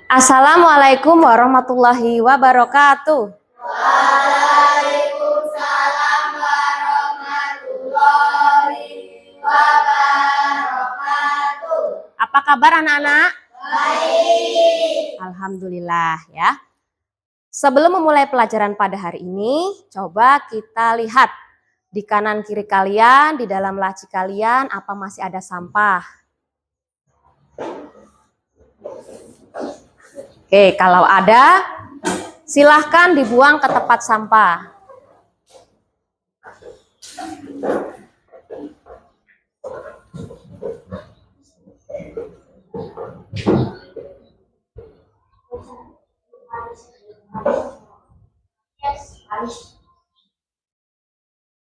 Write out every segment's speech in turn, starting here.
Assalamualaikum warahmatullahi wabarakatuh. Waalaikumsalam warahmatullahi wabarakatuh. Apa kabar anak-anak? Baik. Alhamdulillah ya. Sebelum memulai pelajaran pada hari ini, coba kita lihat di kanan kiri kalian, di dalam laci kalian, apa masih ada sampah? Oke, kalau ada, silahkan dibuang ke tempat sampah.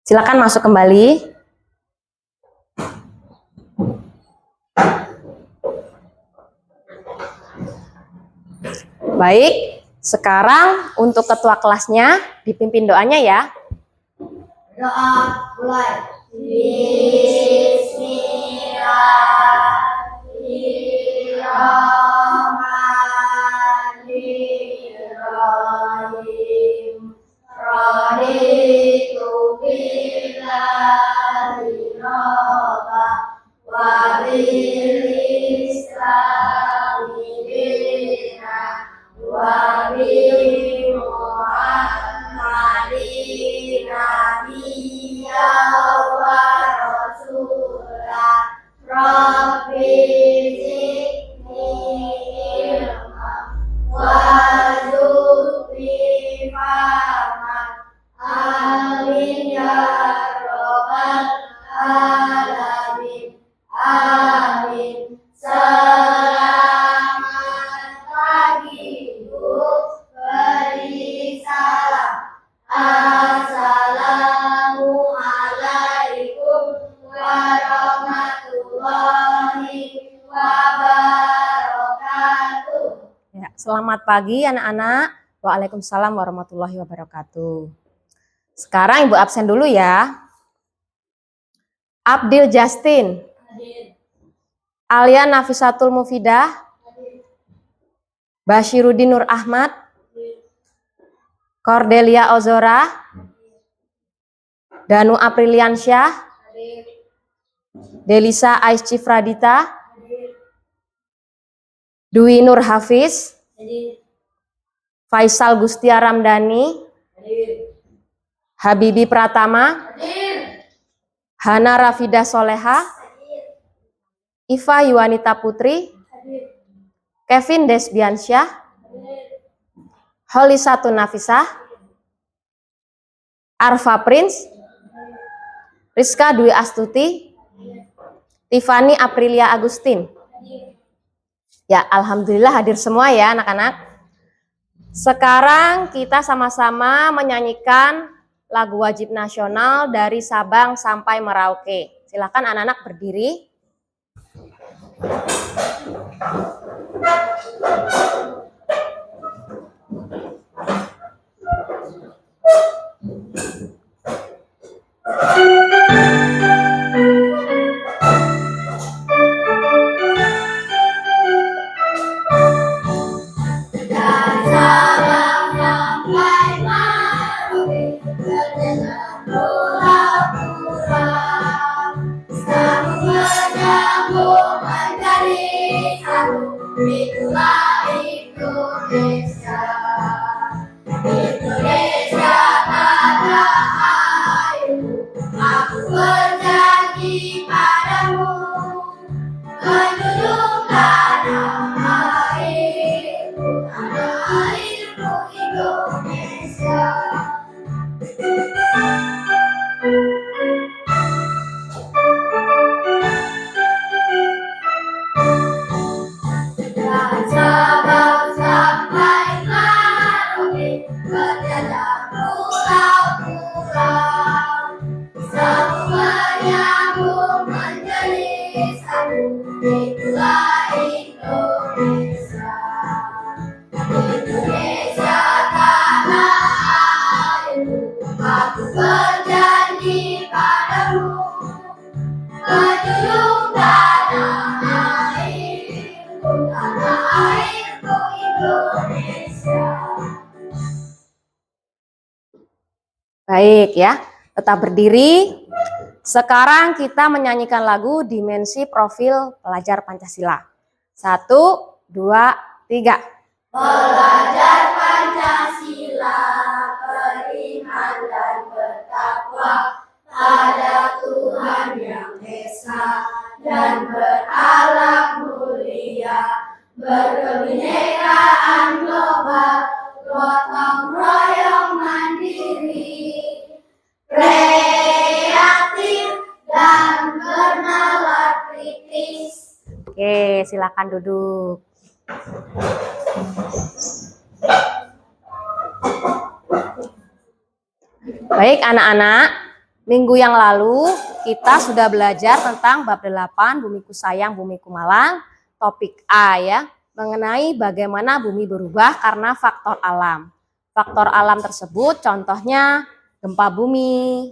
Silakan masuk kembali. Baik, sekarang untuk ketua kelasnya dipimpin doanya ya. Doa mulai. Bismillahirrahmanirrahim. Raditu billahi robba wa bil islami dina wa bi Muhammadin nabiyya wa rasulah. Rabbi zidni ilma warzuqni fahma. Amin ya rabbal alamin. Amin. Selamat pagi Bu, beri salam. Assalamualaikum warahmatullahi wabarakatuh. Ya, selamat pagi anak-anak. Waalaikumsalam warahmatullahi wabarakatuh. Sekarang Ibu absen dulu ya. Abdil Justin. Alia Nafisatul Mufidah. Bashiruddin Nur Ahmad. Cordelia Ozora. Danu Apriliansyah. Delisa Aisci Fradita. Dwi Nur Hafiz. Faisal Gustia Ramdhani. Habibi Pratama. Hana Rafidah Soleha. Iva Yuwanita Putri. Kevin Desbiansyah. Holisatun Nafisah. Arfa Prince. Rizka Dwi Astuti. Tiffany Aprilia Agustin. Ya, alhamdulillah hadir semua ya anak-anak. Sekarang kita sama-sama menyanyikan lagu wajib nasional dari Sabang sampai Merauke. Silakan anak-anak berdiri. Itulah Indonesia. Indonesia tanah airku. Aku berjanji padamu menjunjung tanah airku Indonesia. Sabang sampai Merauke, berjajah pulau-pulau, semua menyambung menjadi satu. Itulah Indonesia. Indonesia tanah airku. Aku berjanji padamu menjunjung tanah Baik ya, tetap berdiri. Sekarang kita menyanyikan lagu Dimensi Profil Pelajar Pancasila. 1, 2, 3. Belajar Pancasila, beriman dan bertakwa pada Tuhan Yang Esa dan berakhlak mulia, berkebinekaan global, gotong royong mandiri, kreatif dan bernalar kritis. Oke, silakan duduk. Baik anak-anak, minggu yang lalu kita sudah belajar tentang bab 8 Bumiku Sayang, Bumiku Malang, topik A ya, mengenai bagaimana bumi berubah karena faktor alam. Faktor alam tersebut contohnya gempa bumi,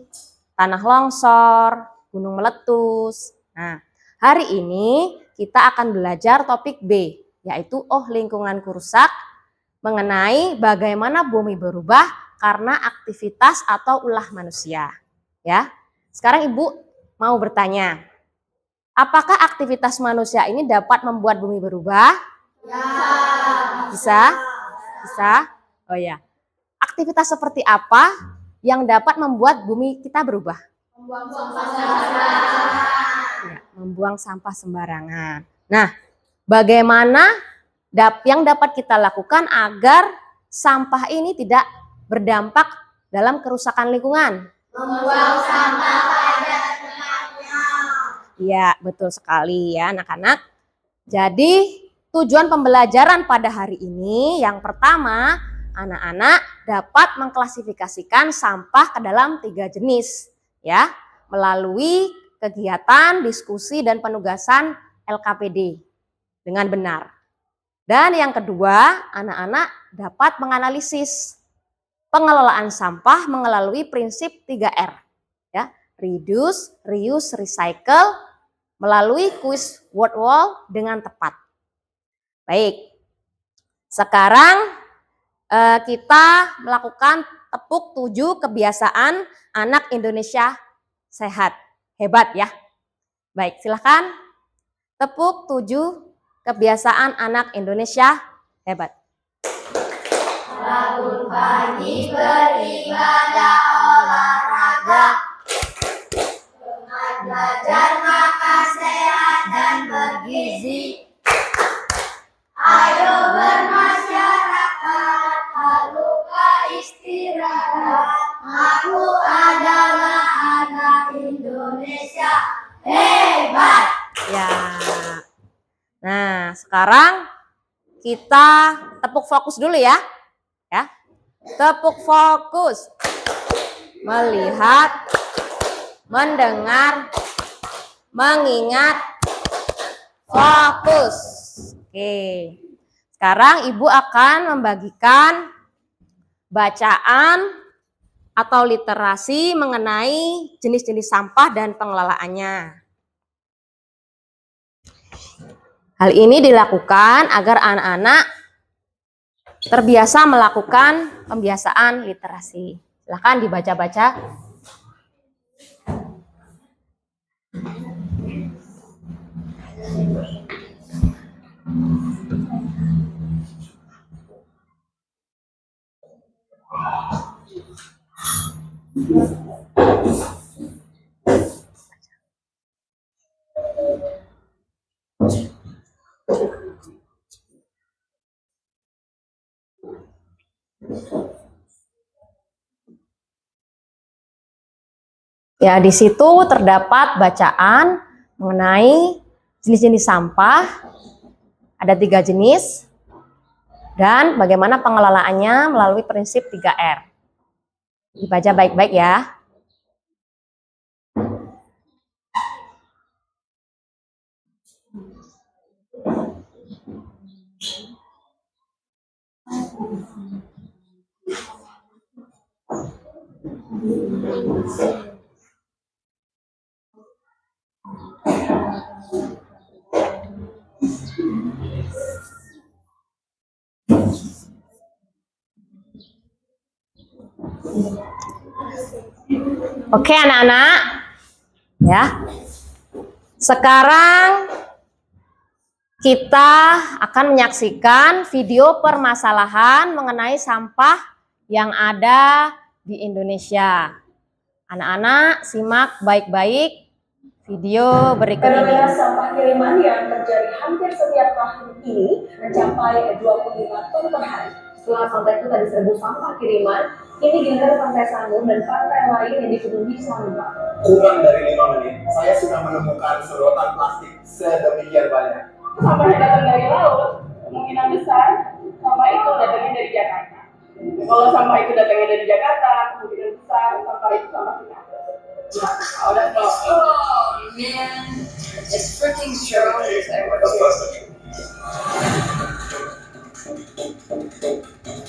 tanah longsor, gunung meletus. Nah, hari ini kita akan belajar topik B, yaitu lingkunganku rusak, mengenai bagaimana bumi berubah karena aktivitas atau ulah manusia. Ya, sekarang Ibu mau bertanya, apakah aktivitas manusia ini dapat membuat bumi berubah? Ya. Bisa? Bisa? Oh ya. Aktivitas seperti apa yang dapat membuat bumi kita berubah? Membuang sampah sembarangan. Ya, membuang sampah sembarangan. Nah, bagaimana yang dapat kita lakukan agar sampah ini tidak berdampak dalam kerusakan lingkungan? Membuang sampah pada tempatnya. Ya, betul sekali ya anak-anak. Jadi, tujuan pembelajaran pada hari ini yang pertama, anak-anak dapat mengklasifikasikan sampah ke dalam 3 jenis ya, melalui kegiatan, diskusi dan penugasan LKPD dengan benar. Dan yang kedua, anak-anak dapat menganalisis pengelolaan sampah melalui prinsip 3R ya, reduce, reuse, recycle melalui kuis word wall dengan tepat. Baik. Sekarang kita melakukan tepuk 7 kebiasaan anak Indonesia sehat. Hebat ya. Baik, silakan tepuk 7 kebiasaan anak Indonesia hebat. Bangun pagi beribadah olahraga, belajar makan sehat dan bergizi. Ayo bermasyarakat, tak lupa istirahat. Aku adalah anak Indonesia hebat. Ya. Nah, sekarang kita tepuk fokus dulu ya. Ya. Tepuk fokus. Melihat, mendengar, mengingat, fokus. Oke. Sekarang Ibu akan membagikan bacaan atau literasi mengenai jenis-jenis sampah dan pengelolaannya. Hal ini dilakukan agar anak-anak terbiasa melakukan pembiasaan literasi. Silakan dibaca-baca. Ya, di situ terdapat bacaan mengenai jenis-jenis sampah. Ada 3 jenis dan bagaimana pengelolaannya melalui prinsip 3R. Dibaca baik-baik ya. Oke anak-anak, ya. Sekarang kita akan menyaksikan video permasalahan mengenai sampah yang ada di Indonesia. Anak-anak simak baik-baik video berikut ini. Fenomena sampah kiriman yang terjadi hampir setiap tahun ini mencapai 25 ton per hari. Setelah pantai itu tadi serbu sampah kiriman, ini giliran pantai Sanur dan pantai lain yang dipenuhi sampah. Kurang dari 5 menit, saya sudah menemukan sedotan plastik sedemikian banyak. Sampah yang datang dari laut, kemungkinan besar sampah itu datangnya dari Jakarta. Kalau sampah itu datangnya dari Jakarta, kemungkinan besar sampah itu sampah kita. Oh, that's all. Oh man, it's freaking strong.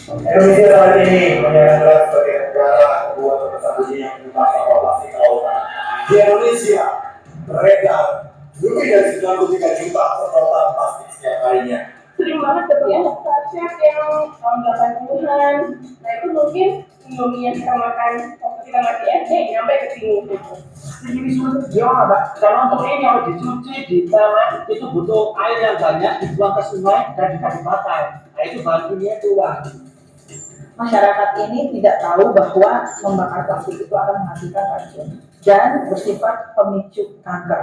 Indonesia saat ini menyandang sebagai negara kedua terbesar yang menyumbang sampah plastik ke lautan. Di Indonesia, beredar lebih dari 93 juta total plastik setiap harinya. Sering banget ketemu konsep yang tahun 80-an. Nah itu mungkin Indomie yang kita makan waktu kita masih SD nyampe ke sini. Ini semua gimana, Mbak? Karena untuk ini harus dicuci di tangan itu butuh air yang banyak, dibuang ke sungai dan juga dibakar. Nah itu bahan kimia keluar. Masyarakat ini tidak tahu bahwa membakar plastik itu akan menghasilkan racun dan bersifat pemicu kanker.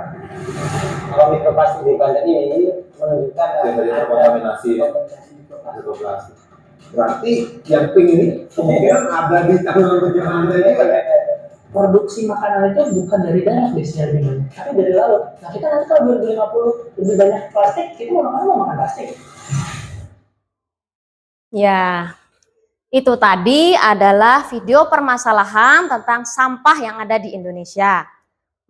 Kalau mikroplastik di badan ini menunjukkan Terkontaminasi mikroplastik. Berarti yang pink ini kemungkinan ada di tangan penjelasan juga. Produksi makanan itu bukan dari darat biasanya lebih banyak, tapi dari laut. Nah kita nanti kalau 2050 lebih banyak plastik, kita mau makan plastik. Ya, itu tadi adalah video permasalahan tentang sampah yang ada di Indonesia.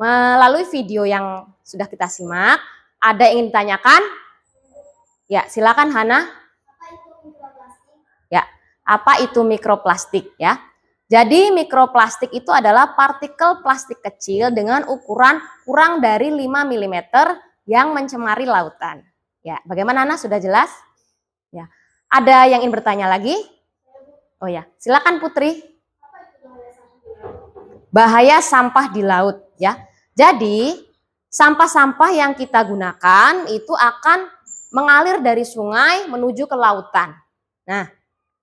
Melalui video yang sudah kita simak, ada yang ingin ditanyakan? Ya, silakan Hana. Ya, apa itu mikroplastik ya? Jadi mikroplastik itu adalah partikel plastik kecil dengan ukuran kurang dari 5 mm yang mencemari lautan. Ya, bagaimana Hana? Sudah jelas? Ya. Ada yang ingin bertanya lagi? Oh ya, silakan Putri. Bahaya sampah di laut ya. Jadi, sampah-sampah yang kita gunakan itu akan mengalir dari sungai menuju ke lautan. Nah,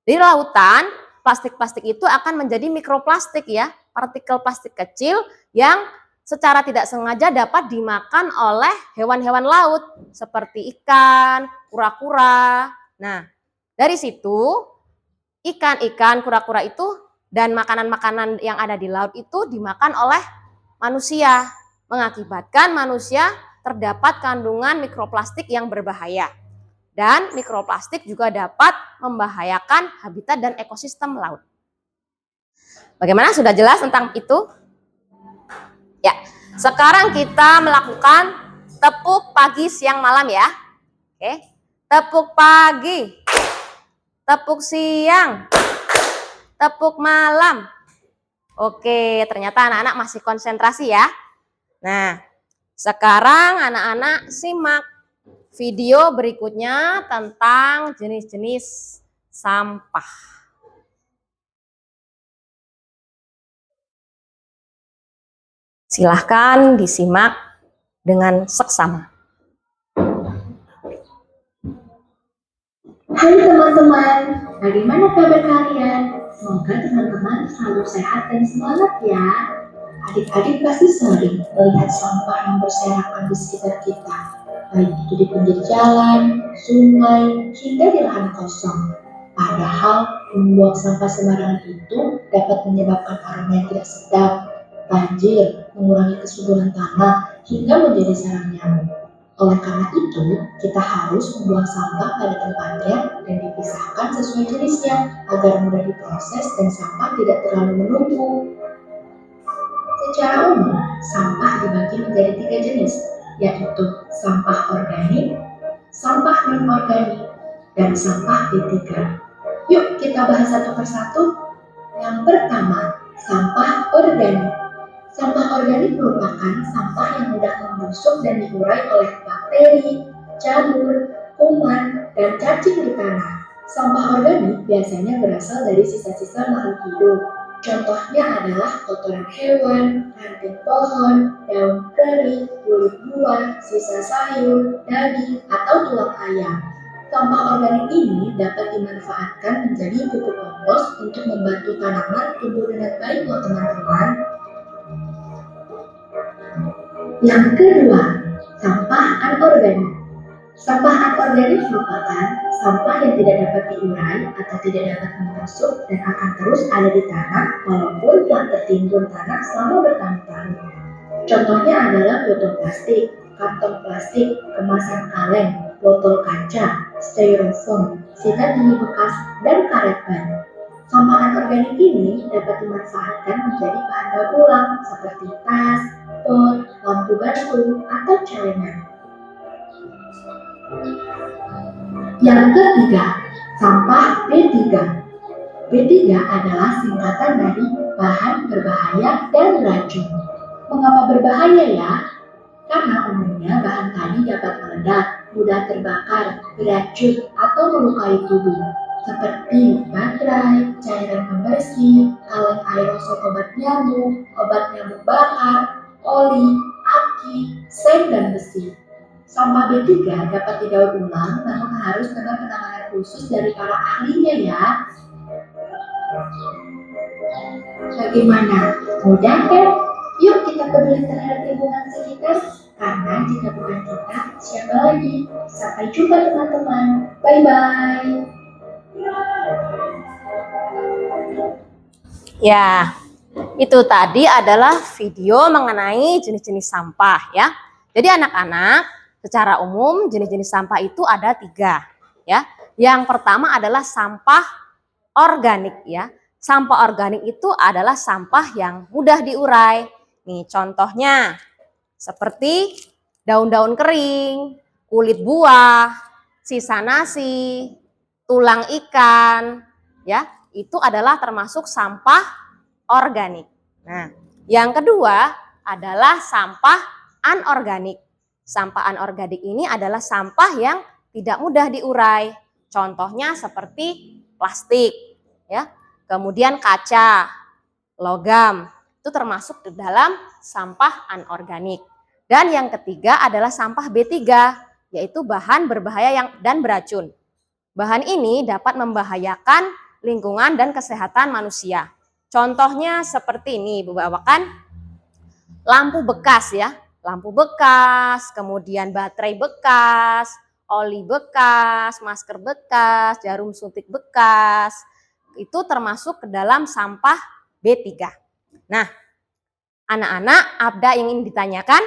di lautan plastik-plastik itu akan menjadi mikroplastik ya, partikel plastik kecil yang secara tidak sengaja dapat dimakan oleh hewan-hewan laut seperti ikan, kura-kura. Nah, dari situ ikan-ikan, kura-kura itu dan makanan-makanan yang ada di laut itu dimakan oleh manusia, mengakibatkan manusia terdapat kandungan mikroplastik yang berbahaya. Dan mikroplastik juga dapat membahayakan habitat dan ekosistem laut. Bagaimana, sudah jelas tentang itu? Ya, sekarang kita melakukan tepuk pagi, siang, malam ya. Oke, tepuk pagi, tepuk siang, tepuk malam. Oke, ternyata anak-anak masih konsentrasi ya. Nah, sekarang anak-anak simak video berikutnya tentang jenis-jenis sampah. Silahkan disimak dengan seksama. Hai teman-teman, bagaimana kabar kalian? Semoga teman-teman selalu sehat dan semangat ya. Adik-adik pasti sering melihat sampah yang berserakan di sekitar kita, baik itu di pinggir jalan, sungai, hingga di lahan kosong. Padahal membuang sampah sembarangan itu dapat menyebabkan aroma yang tidak sedap, banjir, mengurangi kesuburan tanah, hingga menjadi sarang nyamuk. Oleh karena itu, kita harus membuang sampah pada tempatnya dan dipisahkan sesuai jenisnya agar mudah diproses dan sampah tidak terlalu menumpuk. Secara umum, sampah dibagi menjadi 3 jenis, yaitu sampah organik, sampah non-organik, dan sampah B3. Yuk kita bahas satu persatu. Yang pertama, sampah organik. Sampah organik merupakan sampah yang mudah membusuk dan diurai oleh bakteri, jamur, kuman, dan cacing di tanah. Sampah organik biasanya berasal dari sisa-sisa makhluk hidup, Contohnya adalah kotoran hewan, ranting pohon, daun kering, kulit buah, sisa sayur, daging, atau tulang ayam. Sampah organik ini dapat dimanfaatkan menjadi pupuk kompos untuk membantu tanaman tumbuh dengan baik loh teman-teman. Yang kedua, sampah anorganik. Sampah anorganik merupakan sampah yang tidak dapat diurai atau tidak dapat membusuk dan akan terus ada di tanah walaupun telah tertimbun tanah selama bertahun-tahun. Contohnya adalah botol plastik, kantong plastik, kemasan kaleng, botol kaca, styrofoam, sikat gigi bekas, dan karet ban. Sampah anorganik ini dapat dimanfaatkan menjadi bahan daur ulang seperti tas, pot, lampu gantung, atau celengan. Yang ketiga, sampah B3. B3 adalah singkatan dari bahan berbahaya dan racun. Mengapa berbahaya ya? Karena umumnya bahan tadi dapat meledak, mudah terbakar, beracun, atau melukai tubuh. Seperti baterai, cairan pembersih, kaleng aerosol obat nyamuk bakar, oli, aki, seng, dan besi. Sampah B3 dapat didaur ulang namun harus dengan penanganan khusus dari para ahlinya ya. Bagaimana? Mudah kan? Yuk kita peduli terhadap lingkungan sekitar. Karena jika bukan kita, siapa lagi? Sampai jumpa teman-teman. Bye-bye. Ya, itu tadi adalah video mengenai jenis-jenis sampah ya. Jadi anak-anak, secara umum jenis-jenis sampah itu ada 3 ya. Yang pertama adalah sampah organik ya. Sampah organik itu adalah sampah yang mudah diurai. Nih contohnya seperti daun-daun kering, kulit buah, sisa nasi, tulang ikan ya. Itu adalah termasuk sampah organik. Nah, yang kedua adalah sampah anorganik. Sampah anorganik ini adalah sampah yang tidak mudah diurai. Contohnya seperti plastik, ya, kemudian kaca, logam, itu termasuk di dalam sampah anorganik. Dan yang ketiga adalah sampah B3, yaitu bahan berbahaya dan beracun. Bahan ini dapat membahayakan lingkungan dan kesehatan manusia. Contohnya seperti ini, bawakan lampu bekas ya. Lampu bekas, kemudian baterai bekas, oli bekas, masker bekas, jarum suntik bekas, itu termasuk ke dalam sampah B3. Nah, anak-anak, ada yang ingin ditanyakan?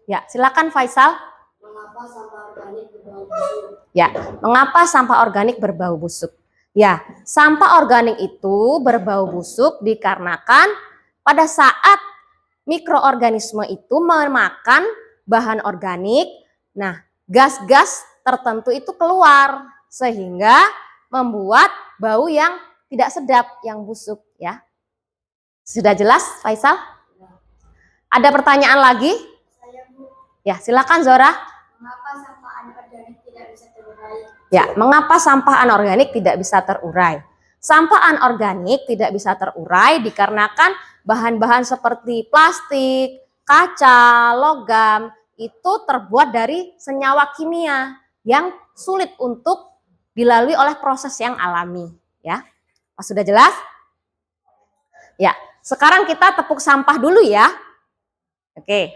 Ya, silakan Faisal. Mengapa sampah organik berbau busuk? Ya, mengapa sampah organik berbau busuk? Ya, sampah organik itu berbau busuk dikarenakan pada saat mikroorganisme itu memakan bahan organik, nah gas-gas tertentu itu keluar sehingga membuat bau yang tidak sedap, yang busuk ya. Sudah jelas Faisal? Ada pertanyaan lagi? Saya Bu, Ya, silakan Zora. mengapa sampah anorganik tidak bisa terurai? Ya, mengapa sampah anorganik tidak bisa terurai? Sampah anorganik tidak bisa terurai dikarenakan bahan-bahan seperti plastik, kaca, logam itu terbuat dari senyawa kimia yang sulit untuk dilalui oleh proses yang alami, ya. Sudah jelas? Ya, sekarang kita tepuk sampah dulu ya. Oke.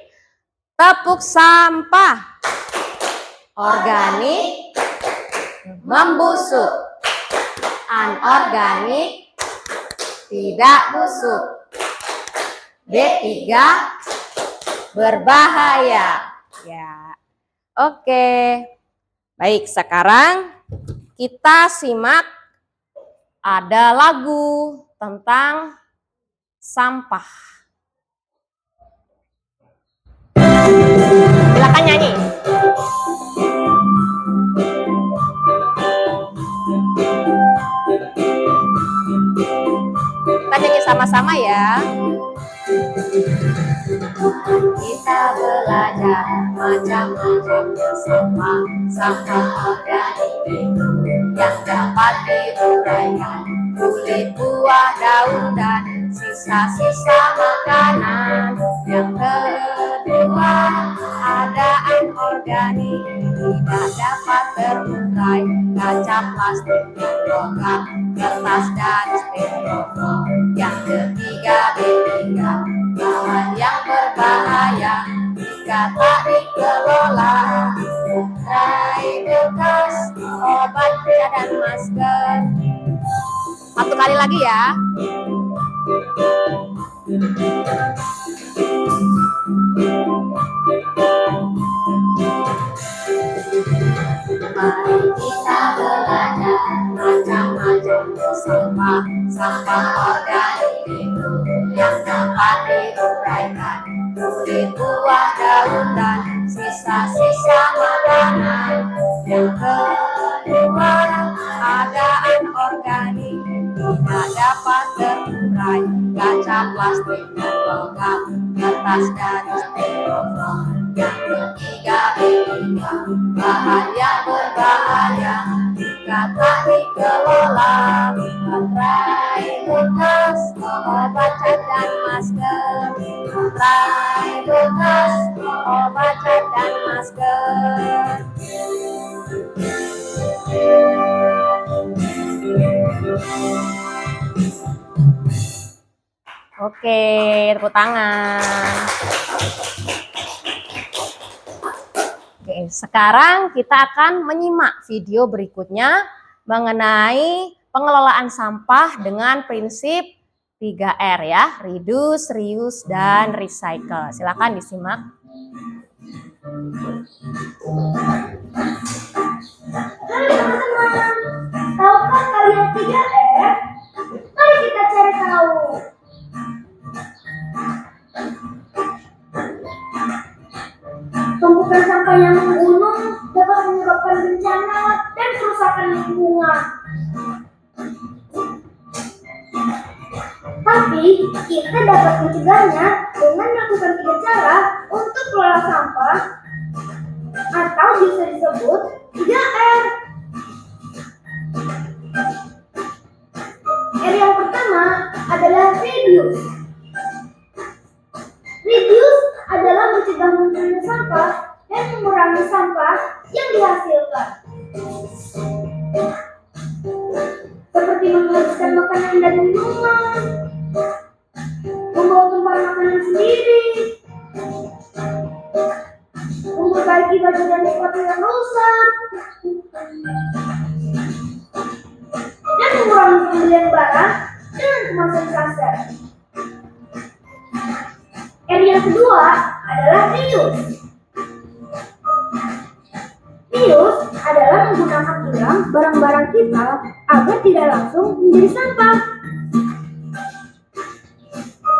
Tepuk sampah organik membusuk, anorganik tidak busuk, B3 berbahaya. Ya, oke. Baik, sekarang kita simak ada lagu tentang sampah. Silakan nyanyi. Kita nyanyi sama-sama ya. Kita belajar macam-macamnya sampah organik itu yang dapat diuraikan kulit buah, daun, dan sisa-sisa makanan. Yang kedua, ada anorganik, tidak dapat terurai, kaca, plastik, dan logam, kertas, dan styrofoam. Yang ketiga, B3, bahan yang berbahaya jika tak dikelola, baterai bekas, obat pecah, dan masker. Satu kali lagi ya. Mari kita belajar macam-macam sampah. Sampah organik itu yang dapat diuraikan, kulit buah, daun, dan sisa-sisa makanan. Yang kedua, ada anorganik, tidak dapat terurai, kaca, plastik, dan logam, kertas, dan styrofoam. Yang ketiga, B3, bahan yang berbahaya jika tak dikelola, baterai bekas, obat cat, dan masker. Baterai bekas, obat cat, dan masker. Oke, tepuk tangan. Oke, sekarang kita akan menyimak video berikutnya mengenai pengelolaan sampah dengan prinsip 3R ya, reduce, reuse, dan recycle. Silakan disimak. Halo teman-teman, tahukah kalian 3R? Mari kita cari tahu. Tumpukan sampah yang menggunung dapat menyebabkan bencana dan kerusakan lingkungan. Tapi kita dapat mencegahnya dengan melakukan 3 cara untuk kelola sampah, atau bisa disebut 3R. R yang pertama adalah reduce. Reduce adalah mencegah munculnya sampah dan mengurangi sampah yang dihasilkan. Seperti menghabiskan makanan dan minuman, membawa tumpahan makanan sendiri, memperbaiki baju dan sepatu yang rusak, dan mengurangi pembelian barang dengan kemasan kasar. R yang kedua adalah reuse. Reuse adalah menggunakan ulang barang-barang kita agar tidak langsung menjadi sampah.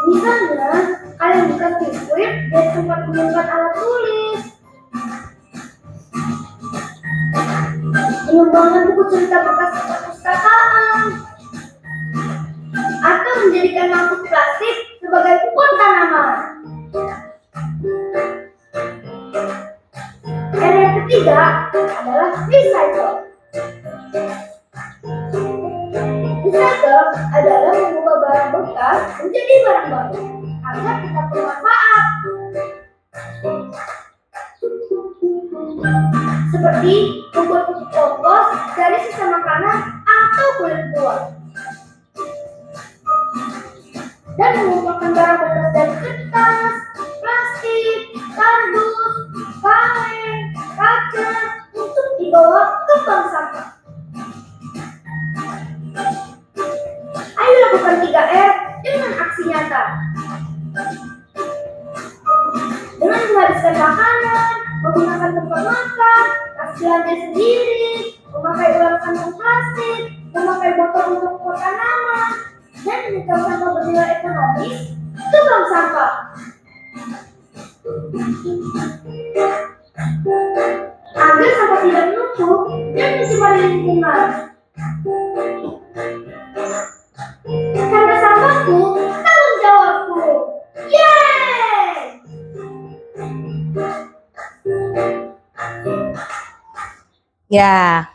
Misalnya, kalian bekas biskuit dari tempat menyimpan alat tulis, menyumbangkan buku cerita bekas perpustakaan, atau menjadikan mangkuk plastik sebagai pupuk tanaman. R yang ketiga adalah recycle. Recycle adalah mengubah barang bekas menjadi barang baru agar tetap bermanfaat. Seperti membuat pupuk kompos dari sisa makanan atau kulit buah. Dan mengumpulkan barang bekas dari kertas, plastik, kardus, kaleng, kaca untuk dibawa ke bank sampah. Ayo lakukan 3R dengan aksi nyata. Dengan menghabiskan makanan, menggunakan tempat makan, tas belanja sendiri, memakai ulang kantong plastik, memakai botol untuk pot tanaman, dan menyetor sampah bernilai ekonomis ke bank sampah. Agar sampah tidak menumpuk dan mencemari lingkungan. Karena sampahku, tanggung jawabku. Yeay! Ya,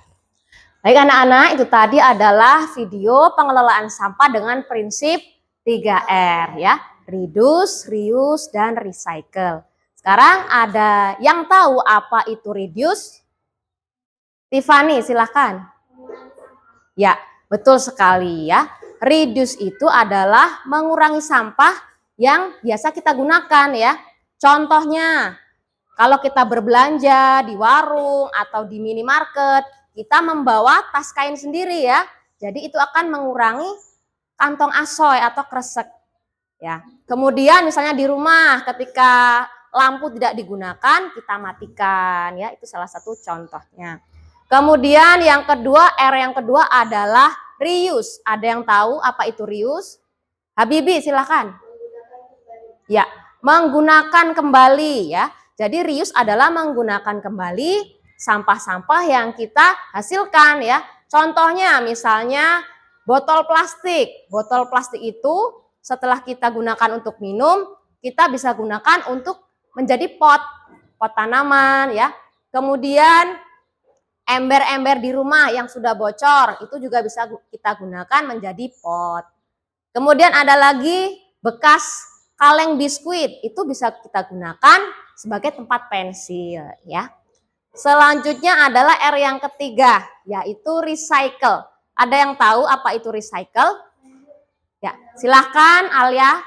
Baik anak-anak, itu tadi adalah video pengelolaan sampah dengan prinsip 3R ya. Reduce, reuse, dan recycle. Sekarang ada yang tahu apa itu reduce? Tiffany, silahkan. Ya, betul sekali ya. Reduce itu adalah mengurangi sampah yang biasa kita gunakan ya. Contohnya, kalau kita berbelanja di warung atau di minimarket, kita membawa tas kain sendiri ya. Jadi itu akan mengurangi kantong asoy atau kresek ya. Kemudian misalnya di rumah ketika lampu tidak digunakan, kita matikan ya. Itu salah satu contohnya. Kemudian yang kedua, R yang kedua adalah reuse. Ada yang tahu apa itu reuse? Habibi silakan. Ya, menggunakan kembali ya. Jadi reuse adalah menggunakan kembali sampah-sampah yang kita hasilkan ya. Contohnya misalnya botol plastik. Botol plastik itu setelah kita gunakan untuk minum, kita bisa gunakan untuk menjadi pot tanaman ya. Kemudian ember-ember di rumah yang sudah bocor itu juga bisa kita gunakan menjadi pot. Kemudian ada lagi bekas kaleng biskuit, itu bisa kita gunakan sebagai tempat pensil ya. Selanjutnya adalah R yang ketiga, yaitu recycle. Ada yang tahu apa itu recycle? Ya, silahkan Alia.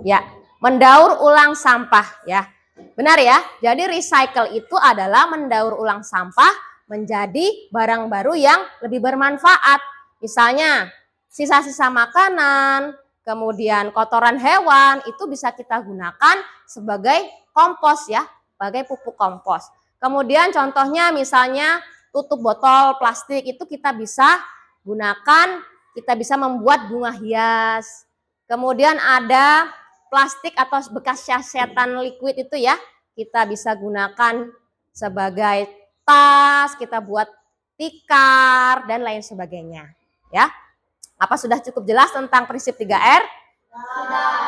Ya, mendaur ulang sampah ya. Benar ya, jadi recycle itu adalah mendaur ulang sampah menjadi barang baru yang lebih bermanfaat. Misalnya sisa-sisa makanan, kemudian kotoran hewan itu bisa kita gunakan sebagai kompos ya, sebagai pupuk kompos. Kemudian contohnya misalnya tutup botol plastik itu kita bisa gunakan, kita bisa membuat bunga hias. Kemudian ada plastik atau bekas sasetan liquid itu ya, kita bisa gunakan sebagai tas, kita buat tikar dan lain sebagainya ya. Apa sudah cukup jelas tentang prinsip 3R?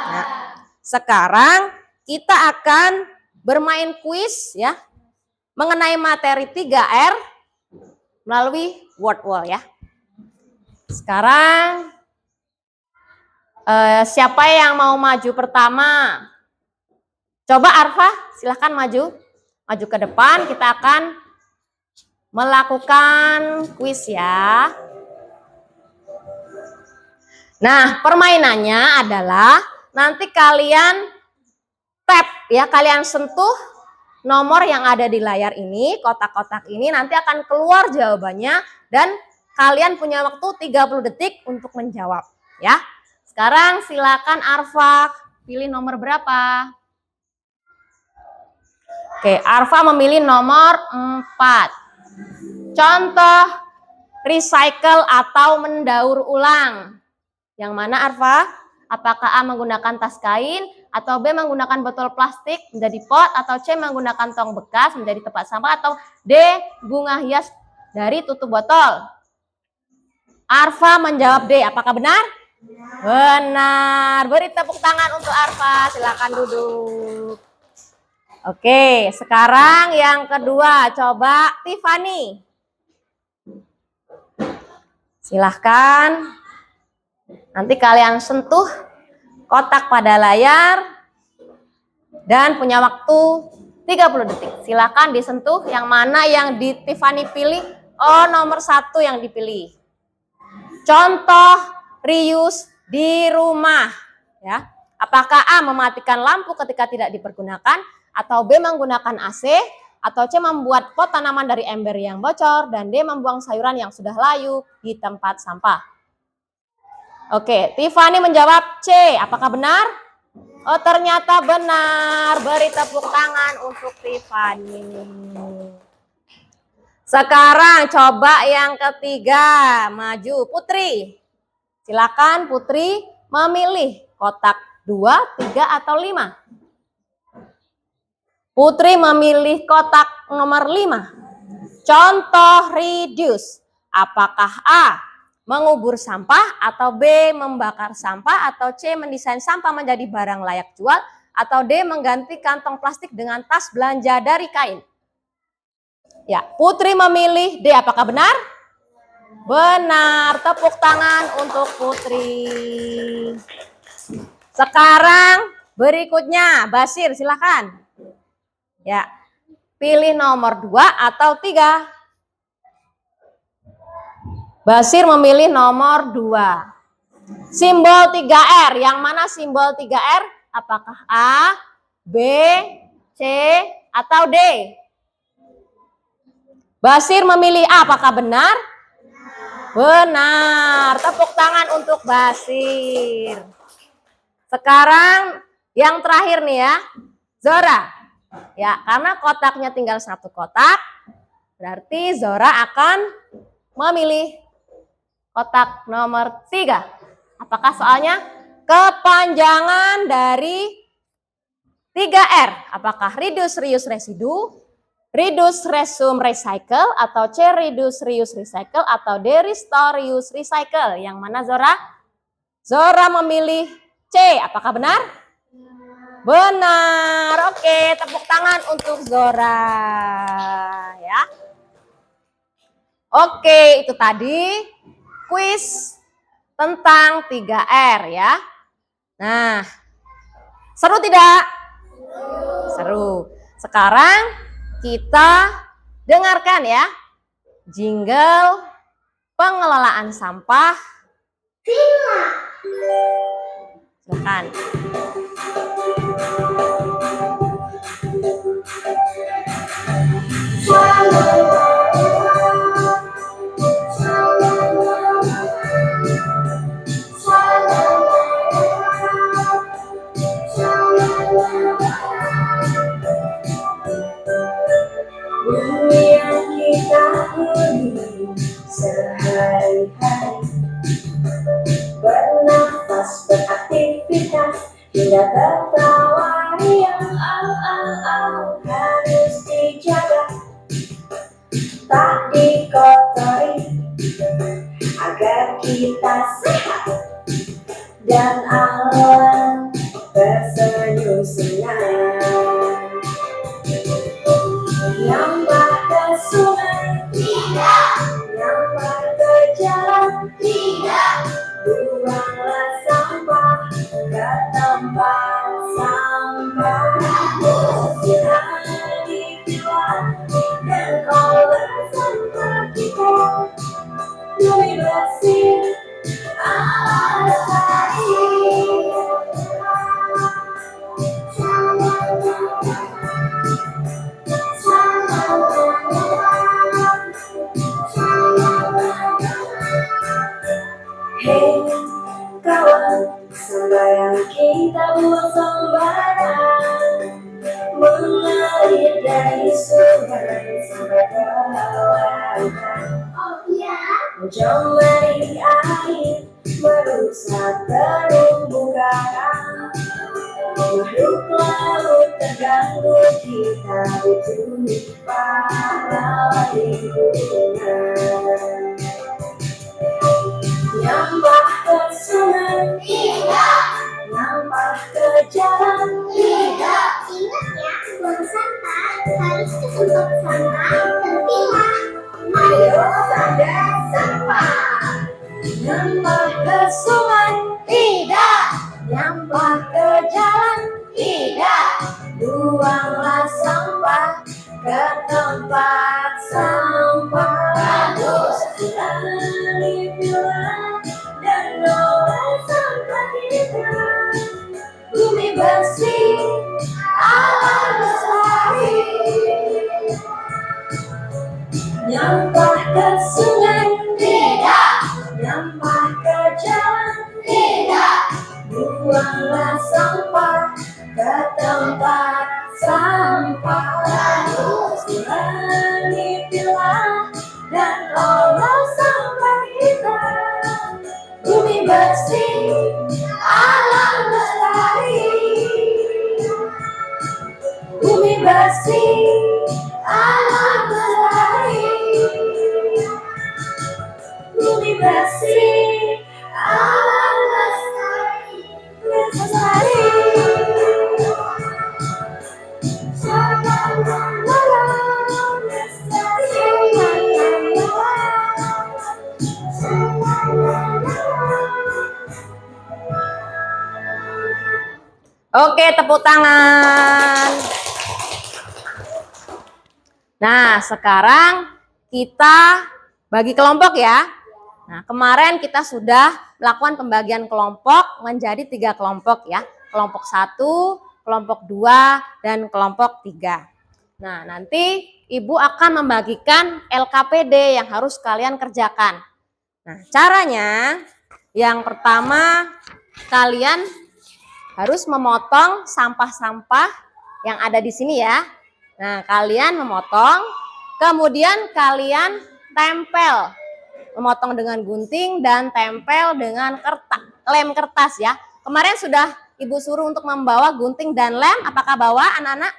Nah, sekarang kita akan bermain kuis ya mengenai materi 3R melalui word wall ya. Sekarang siapa yang mau maju pertama? Coba Arfa, silahkan maju ke depan. Kita akan melakukan kuis ya. Nah, permainannya adalah nanti kalian tap ya, kalian sentuh nomor yang ada di layar ini, kotak-kotak ini, nanti akan keluar jawabannya dan kalian punya waktu 30 detik untuk menjawab ya. Sekarang silakan Arfa, pilih nomor berapa? Oke, Arfa memilih nomor 4. Contoh recycle atau mendaur ulang. Yang mana Arfa? Apakah A menggunakan tas kain, atau B menggunakan botol plastik menjadi pot, atau C menggunakan tong bekas menjadi tempat sampah, atau D bunga hias dari tutup botol? Arfa menjawab D. Apakah benar? Benar. Beri tepuk tangan untuk Arfa. Silakan duduk. Oke, sekarang yang kedua. Coba Tiffany. Silahkan. Nanti kalian sentuh kotak pada layar dan punya waktu 30 detik. Silakan disentuh yang mana yang di Tiffany pilih. Oh, nomor 1 yang dipilih. Contoh reuse di rumah ya. Apakah A mematikan lampu ketika tidak dipergunakan, atau B menggunakan AC, atau C membuat pot tanaman dari ember yang bocor, dan D membuang sayuran yang sudah layu di tempat sampah? Oke, Tiffany menjawab C. Apakah benar? Oh, ternyata benar. Beri tepuk tangan untuk Tiffany. Sekarang coba yang ketiga. Maju Putri. Silakan Putri memilih kotak 2, 3, atau 5. Putri memilih kotak nomor 5. Contoh reduce. Apakah A mengubur sampah, atau B membakar sampah, atau C mendesain sampah menjadi barang layak jual, atau D mengganti kantong plastik dengan tas belanja dari kain? Ya, Putri memilih D. Apakah benar? Benar. Tepuk tangan untuk Putri. Sekarang berikutnya, Basir silakan. Ya, pilih nomor 2 atau 3. Basir memilih nomor 2. Simbol 3R, yang mana simbol 3R? Apakah A, B, C, atau D? Basir memilih A, apakah benar? Benar. Tepuk tangan untuk Basir. Sekarang yang terakhir nih ya, Zora. Ya, karena kotaknya tinggal 1 kotak, berarti Zora akan memilih kotak nomor 3. Apakah soalnya? Kepanjangan dari 3R. Apakah reduce, reuse, residu, reduce, resume, recycle, atau C, reduce, reuse, recycle, atau D, restore, reuse, recycle? Yang mana Zora? Zora memilih C. Apakah benar? Benar. Oke, tepuk tangan untuk Zora. Ya. Oke, itu tadi kuis tentang 3R ya. Nah, seru tidak? Seru. Sekarang kita dengarkan ya jingle pengelolaan sampah. Silakan. Bumi yang kita huni sehari-hari, bernafas, beraktivitas, hingga tertawa riang, harus dijaga, tak dikotori, agar kita sehat dan alam tersenyum-senyum. Nyampah ke sungai, tidak. Nyampah ke jalan, tidak. Buanglah sampah ke tempat sampah. Jangan dipilah dan olah sampah kita. Bumi bersih, alam lestari. Hei kawan, sembarang kita buang sembarang, mengalir dari sungai sampai ke lautan. Oh iya, mencemari air, merusak terumbu karang. Makhluk laut terganggu, kita butuh pahlawan lingkungan. Nyampah ke sungai, tidak. Nyampah ke jalan, tidak. Ingat ya, buang sampah harus ke tempat sampah terpilah. Ayo sadar sampah. Nyampah ke sungai, tidak. Nyampah ke jalan, tidak. Buanglah sampah ke tempat sampah. Harus pilah dan olah sampah kita. Bumi bersih, alam lestari. Nyampah ke sungai, tidak. Nyampah ke jalan, tidak. Buanglah sampah ke tempat sampah. Harus pilah dan olah sampah kita. Bumi bersih, alam lestari. Bumi bersih, alam lestari. Bumi bersih, alam lestari. Lestari. Alam lestari. Oke, tepuk tangan. Nah, sekarang kita bagi kelompok ya. Nah, kemarin kita sudah melakukan pembagian kelompok menjadi 3 kelompok ya. Kelompok 1, kelompok 2, dan kelompok 3. Nah, nanti Ibu akan membagikan LKPD yang harus kalian kerjakan. Nah, caranya yang pertama kalian harus memotong sampah-sampah yang ada di sini ya. Nah, kalian memotong, kemudian kalian tempel. Memotong dengan gunting dan tempel dengan lem kertas ya. Kemarin sudah Ibu suruh untuk membawa gunting dan lem. Apakah bawa anak-anak?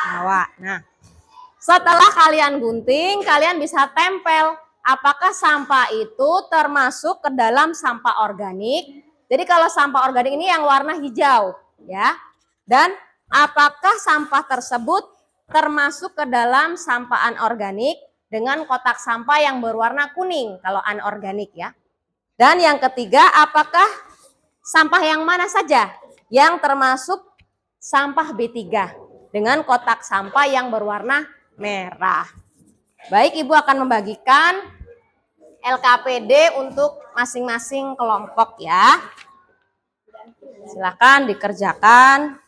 Bawa. Nah, setelah kalian gunting, kalian bisa tempel. Apakah sampah itu termasuk ke dalam sampah organik? Jadi kalau sampah organik ini yang warna hijau ya. Dan apakah sampah tersebut termasuk ke dalam sampah anorganik dengan kotak sampah yang berwarna kuning kalau anorganik ya. Dan yang ketiga, apakah sampah yang mana saja yang termasuk sampah B3 dengan kotak sampah yang berwarna merah. Baik, Ibu akan membagikan LKPD untuk masing-masing kelompok ya. Silakan dikerjakan.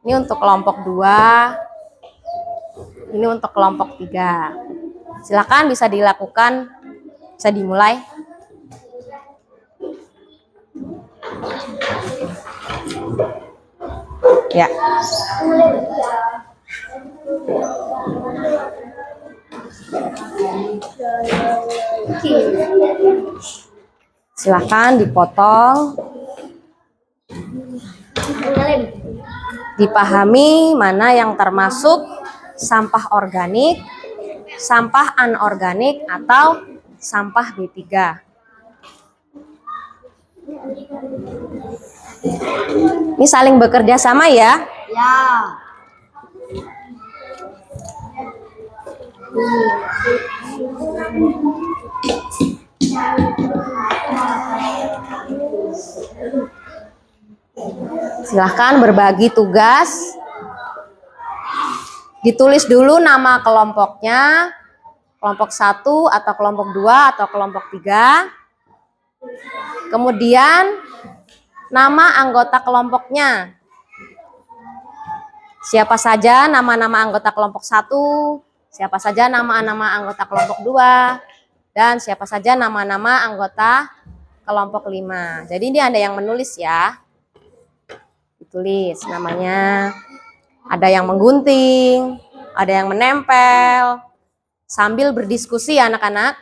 Ini untuk kelompok 2. Ini untuk kelompok 3. Silakan bisa dilakukan, bisa dimulai. Ya. Silakan dipotong. Dipahami mana yang termasuk sampah organik, sampah anorganik, atau sampah B3. Ini saling bekerja sama ya? Ya. Silahkan berbagi tugas. Ditulis dulu nama kelompoknya, kelompok 1 atau kelompok 2 atau kelompok 3. Kemudian nama anggota kelompoknya. Siapa saja nama-nama anggota kelompok 1, siapa saja nama-nama anggota kelompok 2, dan siapa saja nama-nama anggota kelompok 5. Jadi ini ada yang menulis ya. Ditulis namanya. Ada yang menggunting, ada yang menempel, sambil berdiskusi ya anak-anak.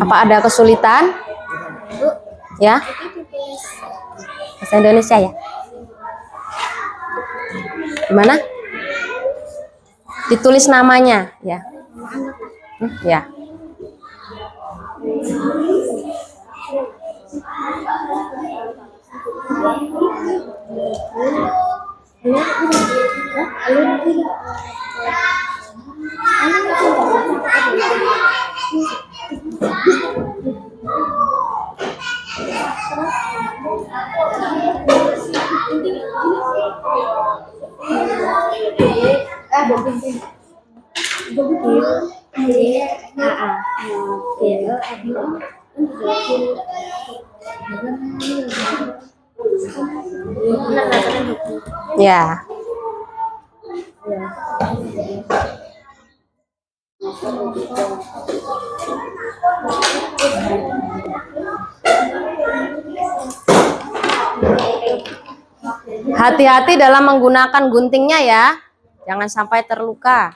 Apa ada kesulitan? Ya? Bahasa Indonesia ya? Gimana? Ditulis namanya ya. Ya. Ya. Hati-hati dalam menggunakan guntingnya ya. Jangan sampai terluka.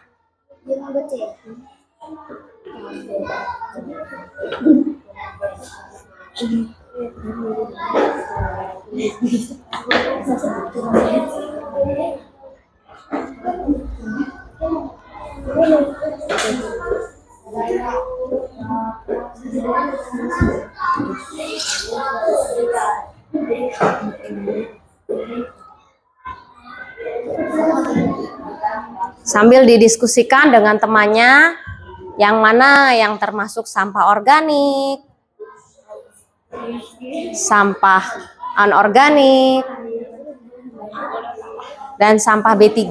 Sambil didiskusikan dengan temannya, yang mana yang termasuk sampah organik, sampah anorganik, dan sampah B3.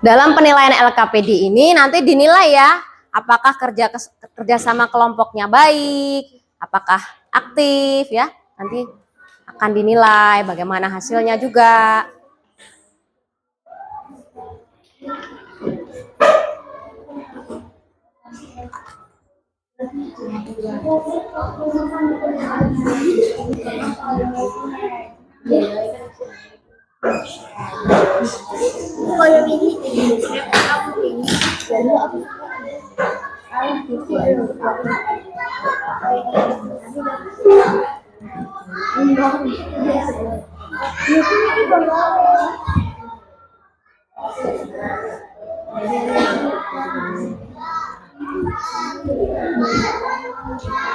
Dalam penilaian LKPD ini nanti dinilai ya, apakah kerjasama kelompoknya baik, apakah aktif ya, nanti akan dinilai bagaimana hasilnya juga. Kalau ini aku ini jadi aku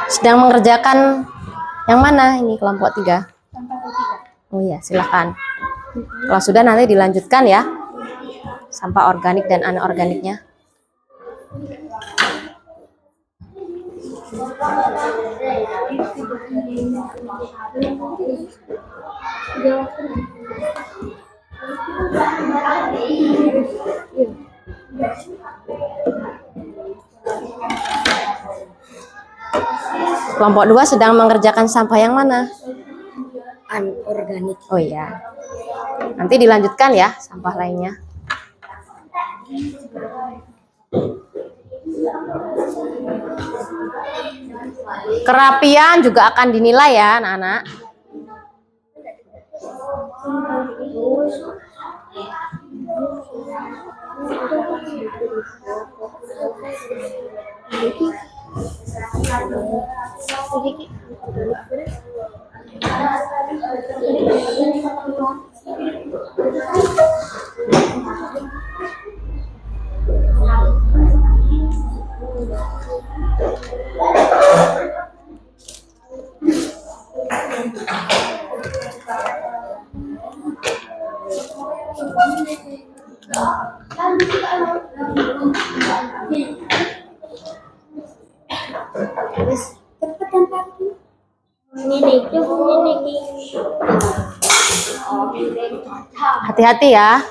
Sedang mengerjakan yang mana ini kelompok 3? Oh iya, silakan. Kalau sudah nanti dilanjutkan ya, sampah organik dan anorganiknya. Kelompok 2 sedang mengerjakan sampah yang mana? anorganik. Oh iya. Nanti dilanjutkan ya sampah lainnya. Kerapian juga akan dinilai ya anak-anak. Hati-hati ya.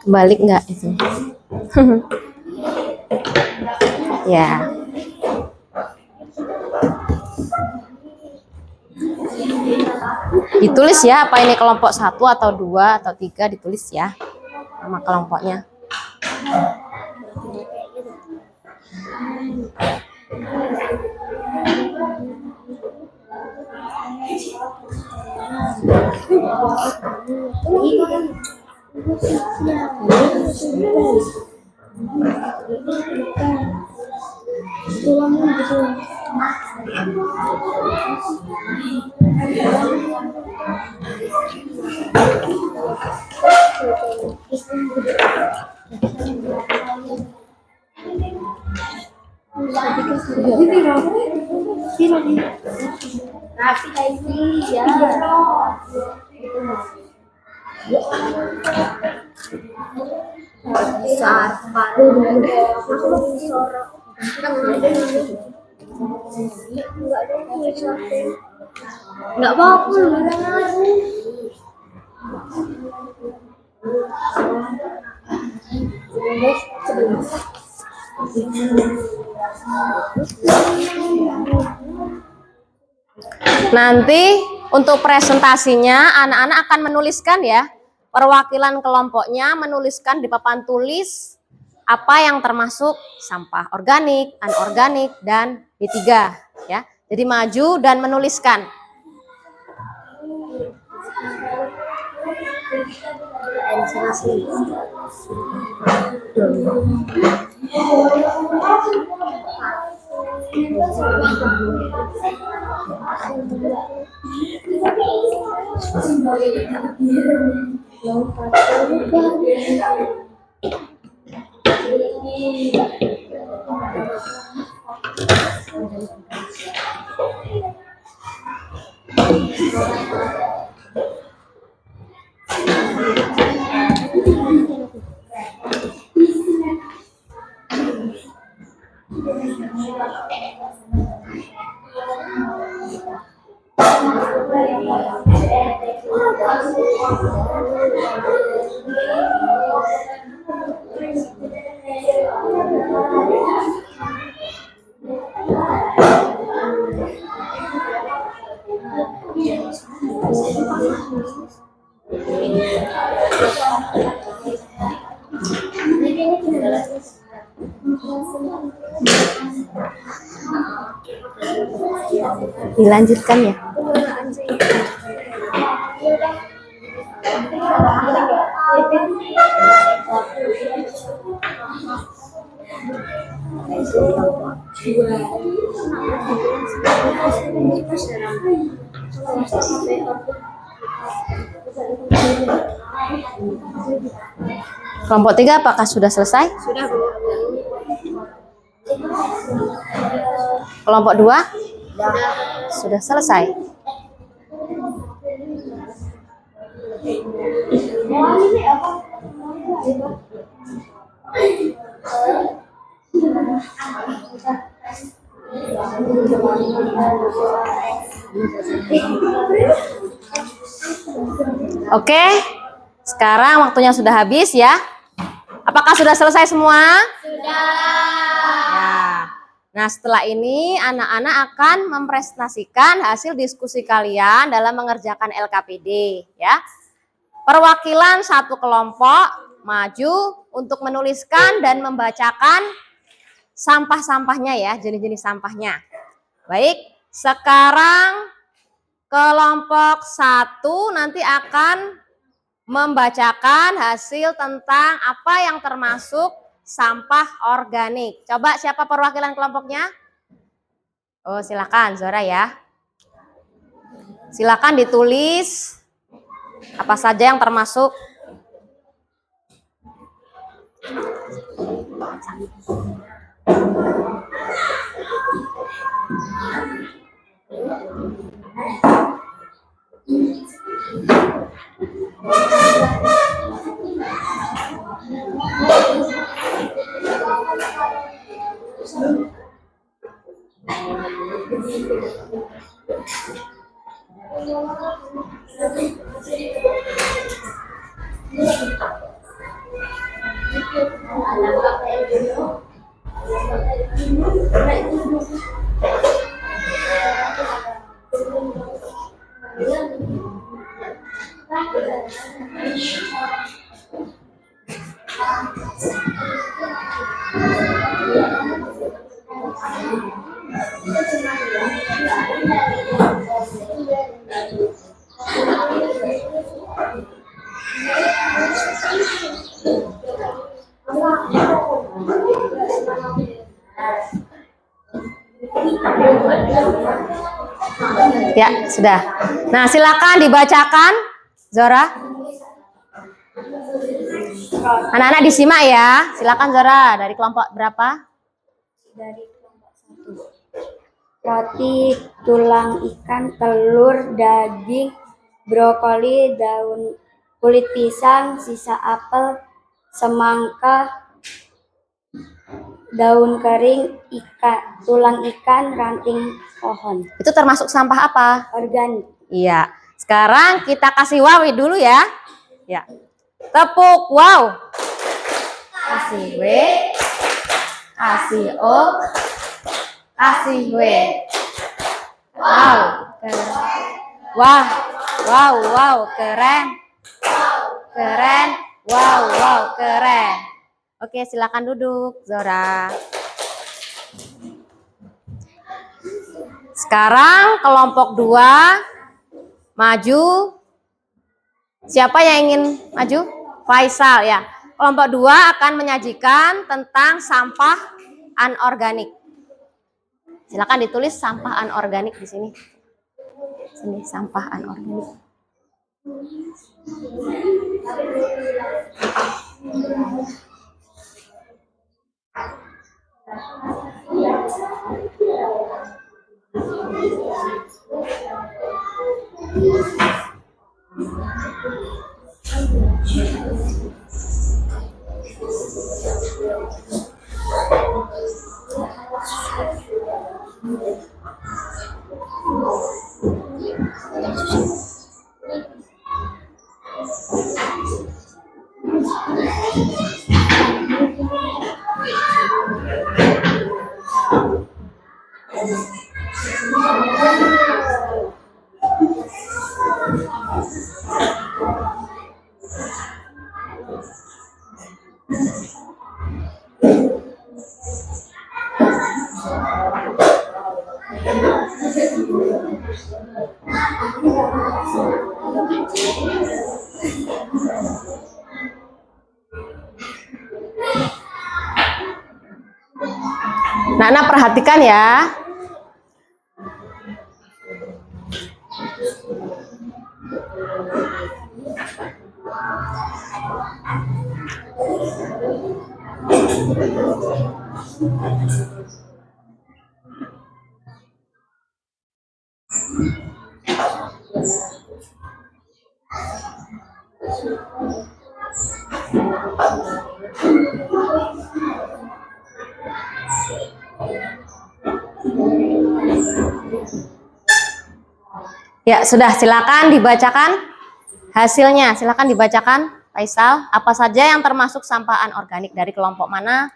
Balik nggak itu? Ya. Ditulis ya apa ini kelompok 1 atau 2 atau 3, ditulis ya nama kelompoknya. Tapi lagi ya. Besar nggak apa-apa Nanti untuk presentasinya anak-anak akan menuliskan ya, perwakilan kelompoknya menuliskan di papan tulis apa yang termasuk sampah organik, anorganik, dan B3 ya. Jadi maju dan menuliskan. Dilanjutkan ya. Kelompok 3 apakah sudah selesai? sudah Bu. Kelompok 2 sudah selesai. Oke, sekarang waktunya sudah habis ya. Apakah sudah selesai semua? Sudah. Ya. Nah, setelah ini anak-anak akan mempresentasikan hasil diskusi kalian dalam mengerjakan LKPD ya. Perwakilan satu kelompok maju untuk menuliskan dan membacakan sampah-sampahnya ya, jenis-jenis sampahnya. Baik, sekarang kelompok 1 nanti akan membacakan hasil tentang apa yang termasuk sampah organik. Coba siapa perwakilan kelompoknya? Oh, silakan Zora ya. Silakan ditulis apa saja yang termasuk. Sudah. Nah, silakan dibacakan, Zora. Anak-anak disimak ya. Silakan Zora, dari kelompok berapa? Dari kelompok 1. Roti, tulang ikan, telur, daging, brokoli, daun, kulit pisang, sisa apel, semangka, daun kering, tulang ikan, ranting pohon. Itu termasuk sampah apa? Organik. Iya. Sekarang kita kasih wawi dulu ya. Ya. Tepuk wow. Kasih W. Kasih O. Kasih W. Wow. Keren. Wah. Wow, wow, keren. Keren. Wow, wow, keren. Oke, silakan duduk, Zora. Sekarang kelompok 2 maju. Siapa yang ingin maju? Faisal ya. Kelompok 2 akan menyajikan tentang sampah anorganik. Silakan ditulis sampah anorganik di sini. Sini sampah anorganik. Nah, perhatikan ya. Ya, sudah, silakan dibacakan hasilnya. Silakan dibacakan, Faisal. Apa saja yang termasuk sampah anorganik dari kelompok mana?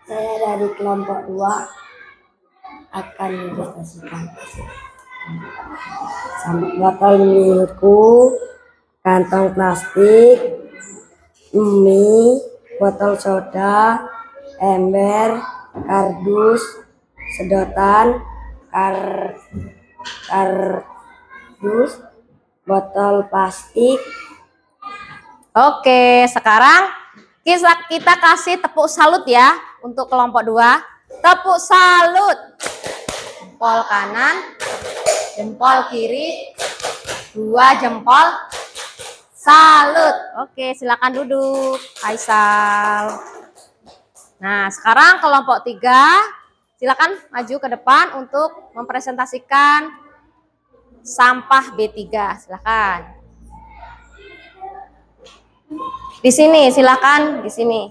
Saya dari kelompok 2 akan menjelaskan. Botol milku, kantong plastik, mie, botol soda, ember, kardus, sedotan, kardus, botol plastik. Oke, sekarang kita kasih tepuk salut ya untuk kelompok 2. Tepuk salut. Jempol kanan, jempol kiri, 2 jempol salut. Oke, silakan duduk, Faisal. Nah, sekarang kelompok 3, silakan maju ke depan untuk mempresentasikan sampah B3. Silakan. Di sini, silakan di sini.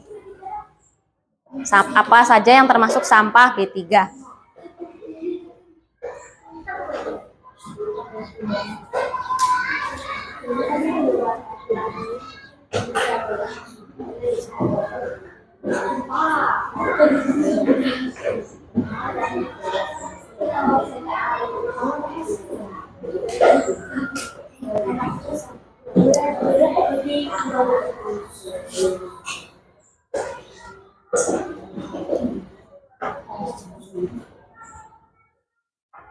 Apa saja yang termasuk sampah B3?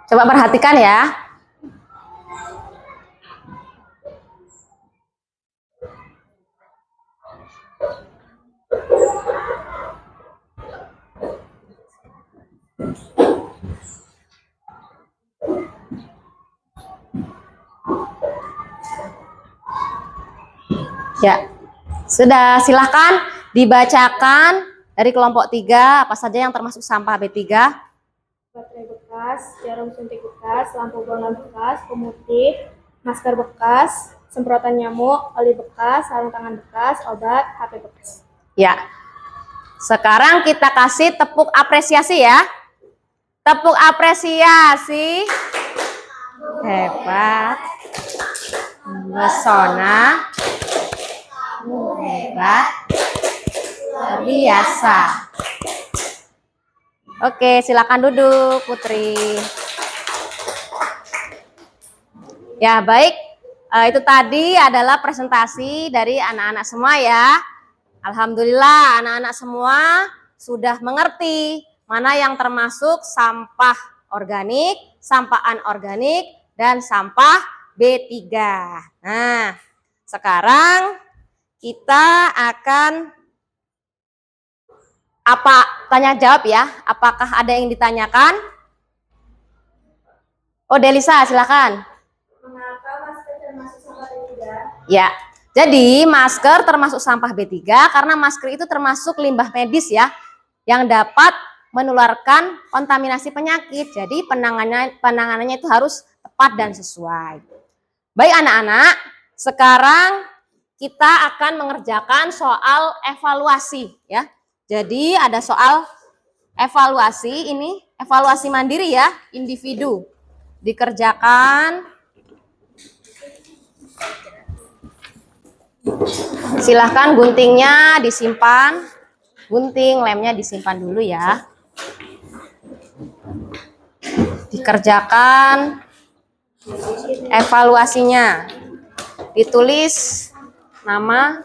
Coba perhatikan ya. Ya, sudah, silahkan dibacakan dari kelompok 3 apa saja yang termasuk sampah B3. Baterai bekas, jarum suntik bekas, lampu bola bekas, pemutih, masker bekas, semprotan nyamuk, oli bekas, sarung tangan bekas, obat, HP bekas. Ya. Sekarang kita kasih tepuk apresiasi ya. Tepuk apresiasi. Hebat. Mesona. Hebat. Luar biasa. Oke, silakan duduk, Putri. Ya, baik. Itu tadi adalah presentasi dari anak-anak semua ya. Alhamdulillah, anak-anak semua sudah mengerti mana yang termasuk sampah organik, sampah anorganik, dan sampah B3. Nah, sekarang kita akan tanya jawab ya. Apakah ada yang ditanyakan? Oh, Delisa, silakan. Mengapa masker termasuk sampah B3? Ya, jadi masker termasuk sampah B3 karena masker itu termasuk limbah medis ya, yang dapat menularkan kontaminasi penyakit. Jadi penanganannya itu harus tepat dan sesuai. Baik anak-anak, sekarang kita akan mengerjakan soal evaluasi ya. Jadi ada soal evaluasi, ini evaluasi mandiri ya, individu. Dikerjakan. Silahkan guntingnya disimpan. Gunting, lemnya disimpan dulu ya. Dikerjakan evaluasinya. Ditulis nama,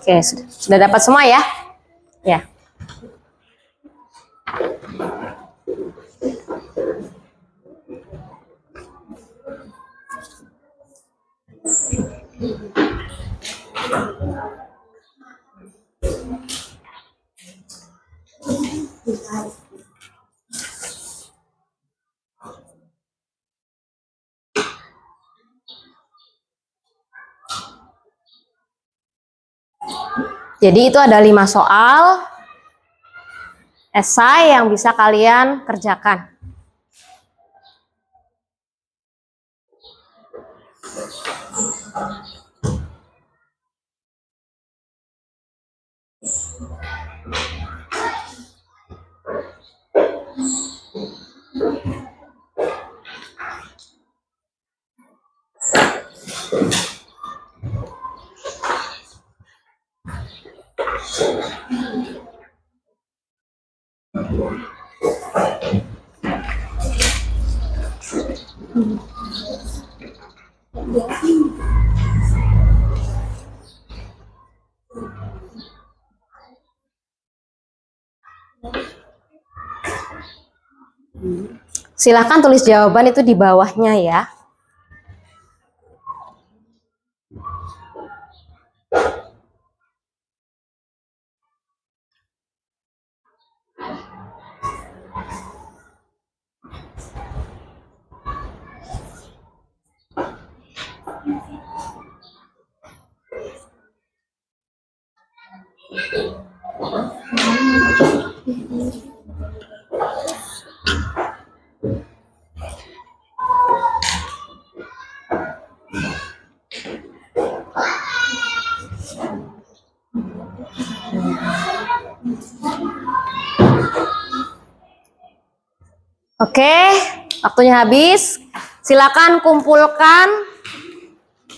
oke, sudah dapat semua ya? Ya. Jadi itu ada 5 soal esai yang bisa kalian kerjakan. Silahkan tulis jawaban itu di bawahnya ya. Oke, waktunya habis. Silakan kumpulkan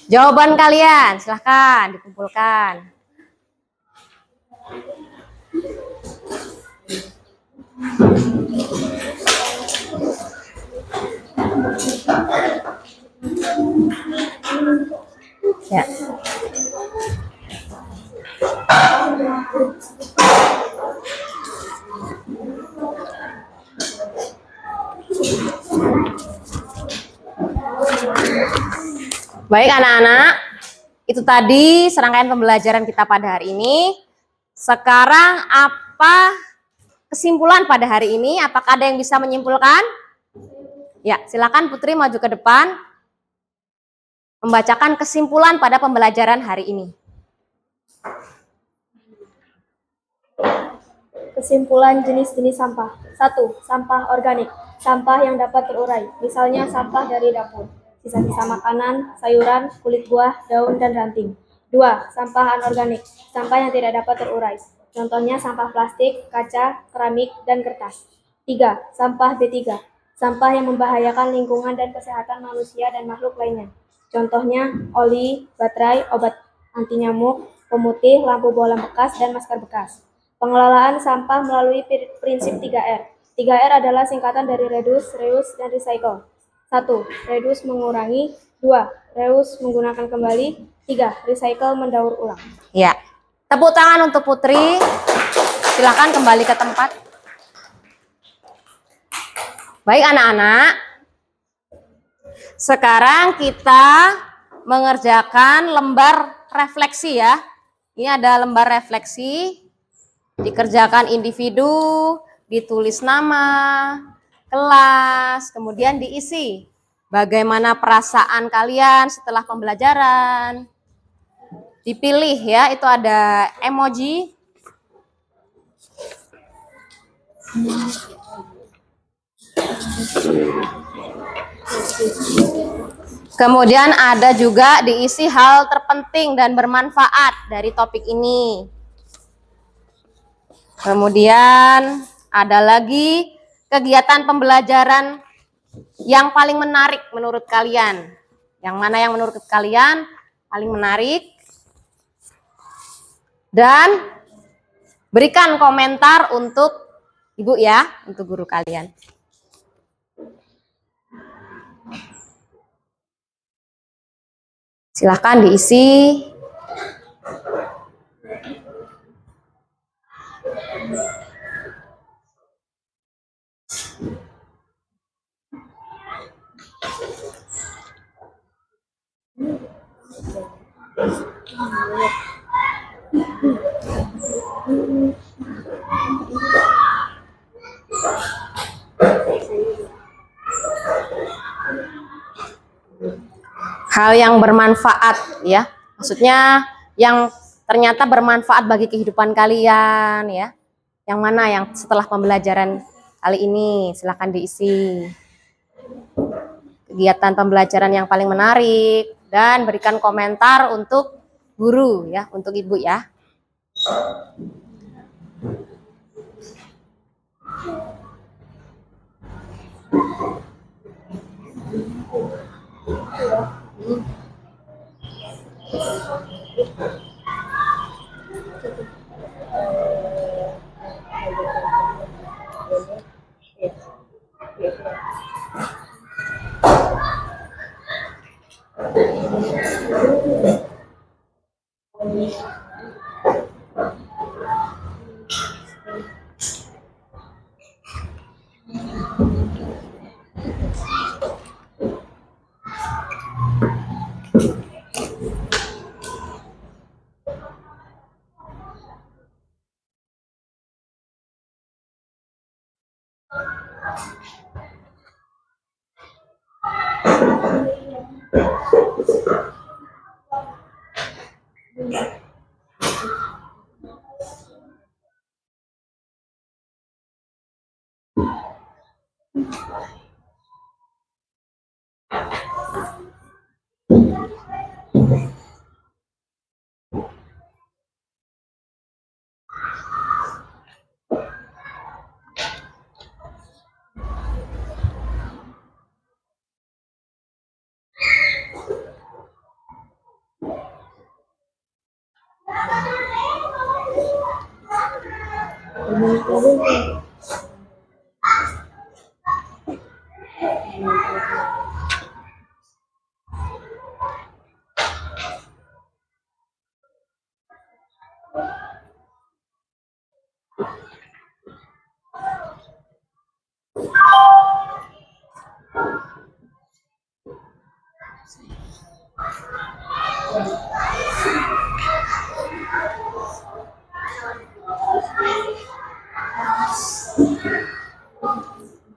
jawaban kalian. Silakan dikumpulkan. Ya. Baik anak-anak, itu tadi serangkaian pembelajaran kita pada hari ini. Sekarang apa kesimpulan pada hari ini? Apakah ada yang bisa menyimpulkan? Ya, silakan Putri maju ke depan. Membacakan kesimpulan pada pembelajaran hari ini. Kesimpulan jenis-jenis sampah. 1. Sampah organik. Sampah yang dapat terurai. Misalnya sampah dari dapur, sisa-sisa makanan, sayuran, kulit buah, daun, dan ranting. 2. Sampah anorganik. Sampah yang tidak dapat terurai. Contohnya sampah plastik, kaca, keramik, dan kertas. 3. Sampah B3. Sampah yang membahayakan lingkungan dan kesehatan manusia dan makhluk lainnya. Contohnya oli, baterai, obat anti nyamuk, pemutih, lampu bola bekas, dan masker bekas. Pengelolaan sampah melalui prinsip 3R. 3R adalah singkatan dari reduce, reuse, dan recycle. 1. Reduce mengurangi. 2. Reuse menggunakan kembali. 3. Recycle mendaur ulang. Ya, tepuk tangan untuk Putri. Silakan kembali ke tempat. Baik anak-anak, sekarang kita mengerjakan lembar refleksi ya. Ini ada lembar refleksi. Dikerjakan individu, ditulis nama, kelas, kemudian diisi bagaimana perasaan kalian setelah pembelajaran. Dipilih ya, itu ada emoji. Kemudian ada juga diisi hal terpenting dan bermanfaat dari topik ini. Kemudian ada lagi kegiatan pembelajaran yang paling menarik menurut kalian. Yang mana yang menurut kalian paling menarik? Dan berikan komentar untuk Ibu ya, untuk guru kalian. Silahkan diisi. Hal yang bermanfaat ya, maksudnya yang ternyata bermanfaat bagi kehidupan kalian ya. Yang mana yang setelah pembelajaran kali ini, silahkan diisi. Kegiatan pembelajaran yang paling menarik dan berikan komentar untuk guru ya, untuk Ibu ya.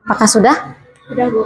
Apakah sudah? Sudah, Bu.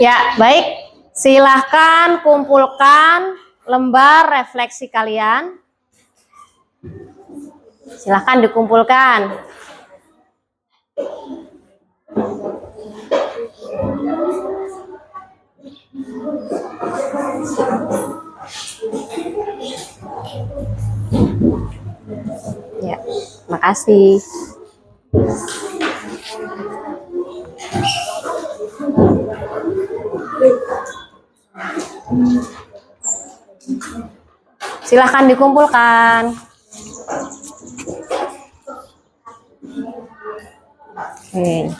Ya, baik. Silahkan kumpulkan lembar refleksi kalian. Silahkan dikumpulkan. Ya, makasih. Silahkan dikumpulkan. Oke.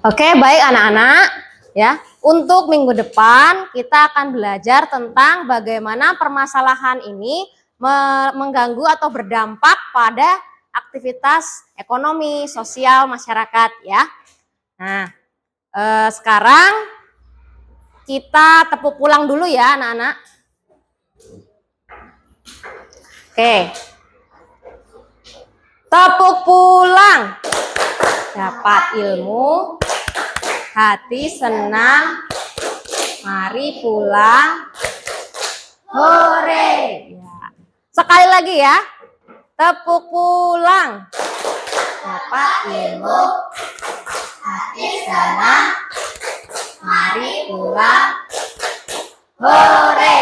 Oke, baik anak-anak, ya. Untuk minggu depan kita akan belajar tentang bagaimana permasalahan ini mengganggu atau berdampak pada aktivitas ekonomi, sosial masyarakat, ya. Nah, sekarang kita tepuk pulang dulu ya anak-anak. Oke. Tepuk pulang. Dapat ilmu, hati senang, mari pulang. Hore. Ya. Sekali lagi ya. Tepuk pulang. Dapat ilmu, hati senang, mari pulang. Hore.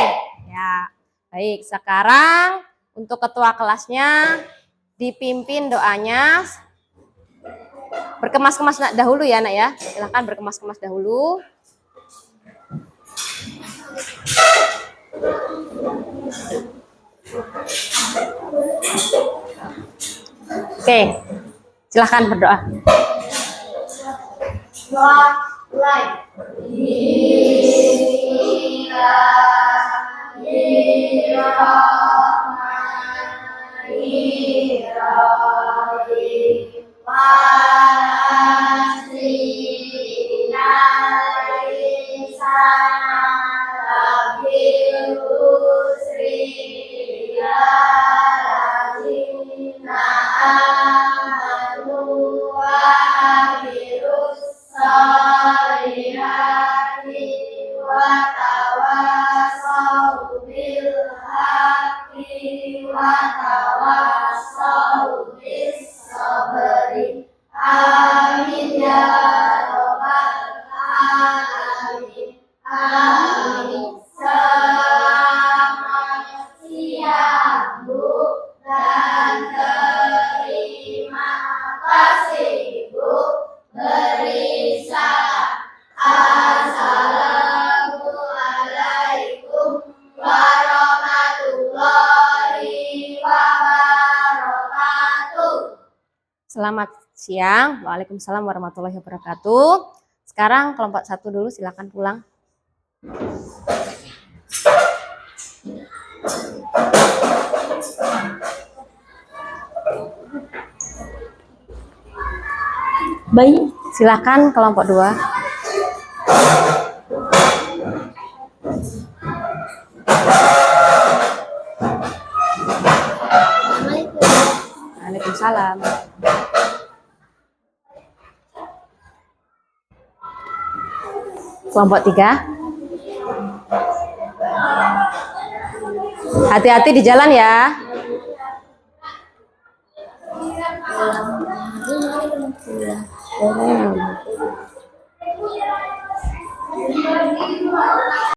Ya. Baik, sekarang untuk ketua kelasnya dipimpin doanya. Berkemas-kemas dahulu ya anak ya. Silahkan berkemas-kemas dahulu. Oke, silahkan berdoa. Doa mulai. Selamat siang. Waalaikumsalam warahmatullahi wabarakatuh. Sekarang kelompok 1 dulu, silakan pulang. Baik, silakan kelompok 2. Waalaikumsalam. Kelompok 3. Hati-hati di jalan ya.